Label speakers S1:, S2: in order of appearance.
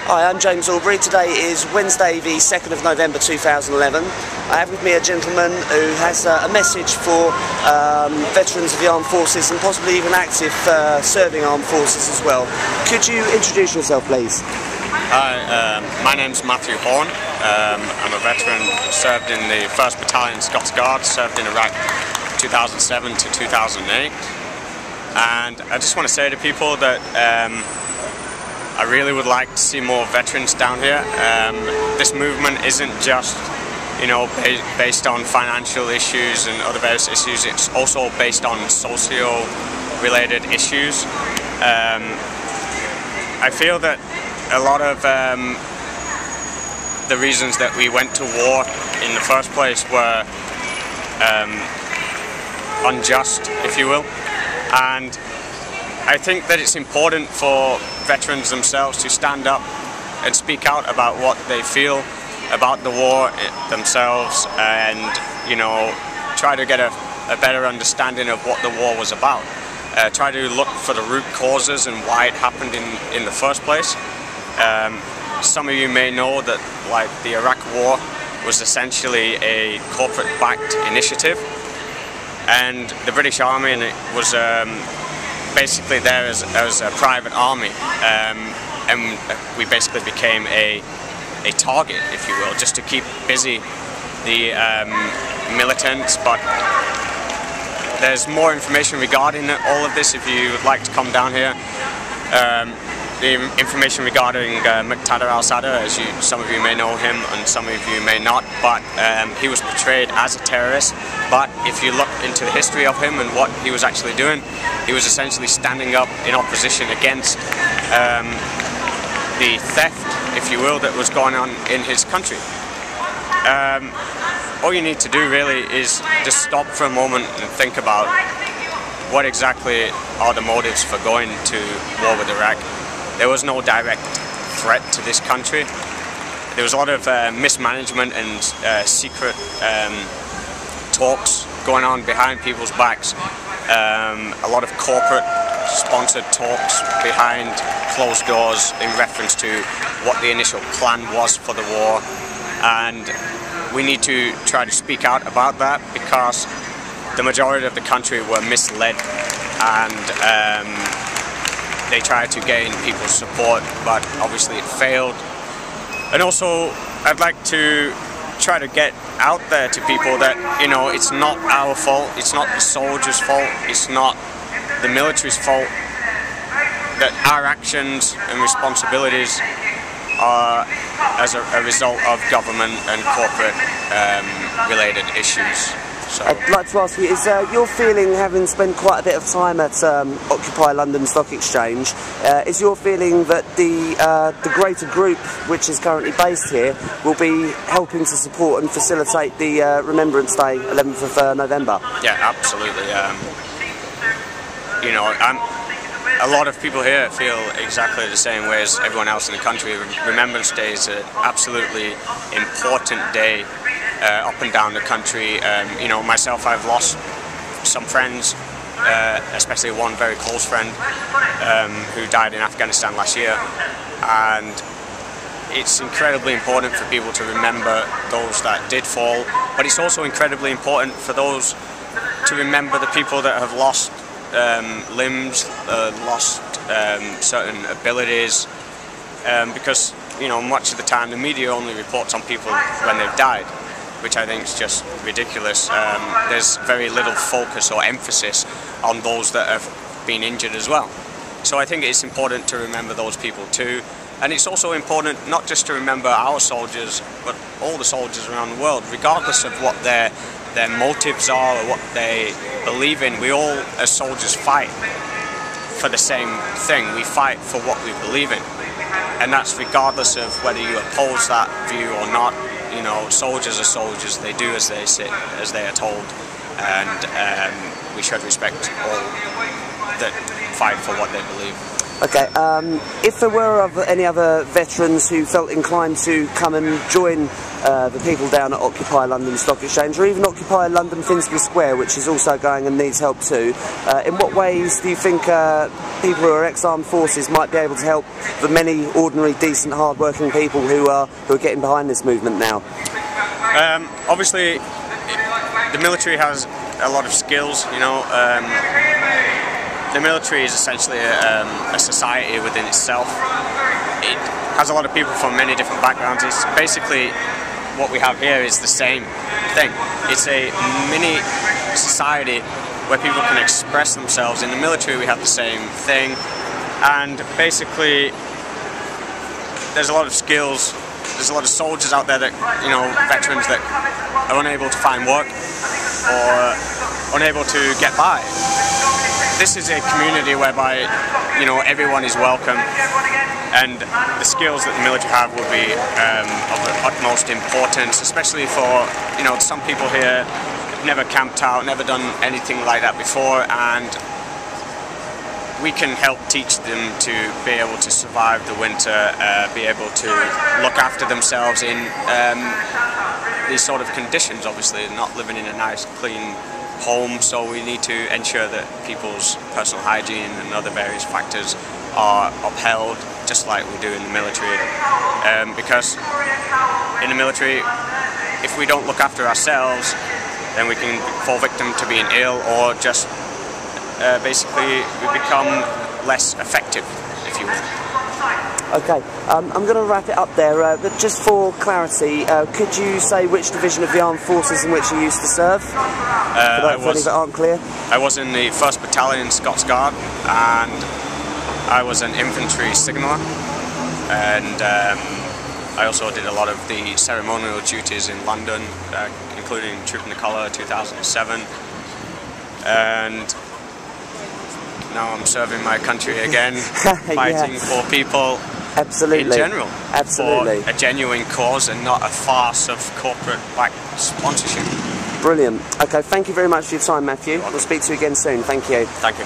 S1: Hi, I'm James Albury. Today is Wednesday the 2nd of November 2011. I have with me a gentleman who has a message for veterans of the armed forces and possibly even active serving armed forces as well. Could you introduce yourself, please?
S2: Hi, my name's Matthew Horne. I'm a veteran, served in the 1st Battalion Scots Guards, served in Iraq 2007 to 2008. And I just want to say to people that I really would like to see more veterans down here. This movement isn't just, based on financial issues and other various issues. It's also based on socio-related issues. I feel that a lot of the reasons that we went to war in the first place were unjust, if you will. And I think that it's important for veterans themselves to stand up and speak out about what they feel about the war themselves, and try to get a better understanding of what the war was about. Try to look for the root causes and why it happened in the first place. Some of you may know that the Iraq War was essentially a corporate-backed initiative, and the British Army was basically there as a private army, and we basically became a target, if you will, just to keep busy the militants. But there's more information regarding all of this if you would like to come down here. The information regarding Muqtada al-Sadr, as some of you may know him and some of you may not, but he was portrayed as a terrorist. But if you look into the history of him and what he was actually doing, he was essentially standing up in opposition against the theft, if you will, that was going on in his country. All you need to do really is just stop for a moment and think about what exactly are the motives for going to war with Iraq. There was no direct threat to this country. There was a lot of mismanagement and secret talks going on behind people's backs. A lot of corporate sponsored talks behind closed doors in reference to what the initial plan was for the war. And we need to try to speak out about that, because the majority of the country were misled, and they tried to gain people's support, but obviously it failed. And also, I'd like to try to get out there to people that, it's not our fault, it's not the soldiers' fault, it's not the military's fault, that our actions and responsibilities are as a result of government and corporate related issues. So
S1: I'd like to ask you, is your feeling, having spent quite a bit of time at Occupy London Stock Exchange, is your feeling that the greater group, which is currently based here, will be helping to support and facilitate the Remembrance Day, 11th of November?
S2: Yeah, absolutely. A lot of people here feel exactly the same way as everyone else in the country. Remembrance Day is an absolutely important day up and down the country. Myself, I've lost some friends, especially one very close friend who died in Afghanistan last year, and it's incredibly important for people to remember those that did fall, but it's also incredibly important for those to remember the people that have lost limbs, lost certain abilities, because much of the time the media only reports on people when they've died, which I think is just ridiculous. There's very little focus or emphasis on those that have been injured as well. So I think it's important to remember those people too, and it's also important not just to remember our soldiers, but all the soldiers around the world, regardless of what their motives are or what they believe in. We all, as soldiers, fight for the same thing. We fight for what we believe in, and that's regardless of whether you oppose that view or not. Soldiers are soldiers. They do as they are told, and we should respect all that fight for what they believe.
S1: Okay, if there were any other veterans who felt inclined to come and join the people down at Occupy London Stock Exchange, or even Occupy London Finsbury Square, which is also going and needs help too, in what ways do you think people who are ex-armed forces might be able to help the many ordinary, decent, hard-working people who are getting behind this movement now?
S2: Obviously, the military has a lot of skills, you know. The military is essentially a society within itself. It has a lot of people from many different backgrounds. It's basically what we have here is the same thing. It's a mini society where people can express themselves. In the military we have the same thing, and basically there's a lot of skills. There's a lot of soldiers out there that, you know, veterans that are unable to find work or unable to get by. This is a community whereby, you know, everyone is welcome, and the skills that the military have will be of the utmost importance, especially for, you know, some people here have never camped out, never done anything like that before, and we can help teach them to be able to survive the winter, be able to look after themselves in these sort of conditions. Obviously, not living in a nice, clean home, so we need to ensure that people's personal hygiene and other various factors are upheld, just like we do in the military. Because in the military, if we don't look after ourselves, then we can fall victim to being ill, or just basically we become less effective, if you will.
S1: Okay, I'm going to wrap it up there, but just for clarity, could you say which division of the armed forces in which you used to serve? For any that aren't clear.
S2: I was in the 1st Battalion Scots Guard, and I was an infantry signaller, and I also did a lot of the ceremonial duties in London, including Troop in the Colour 2007, and now I'm serving my country again, fighting for people.
S1: Absolutely.
S2: In general.
S1: Absolutely.
S2: For a genuine cause and not a farce of corporate-backed sponsorship.
S1: Brilliant. Okay, thank you very much for your time, Matthew. We'll speak to you again soon. Thank you.
S2: Thank you.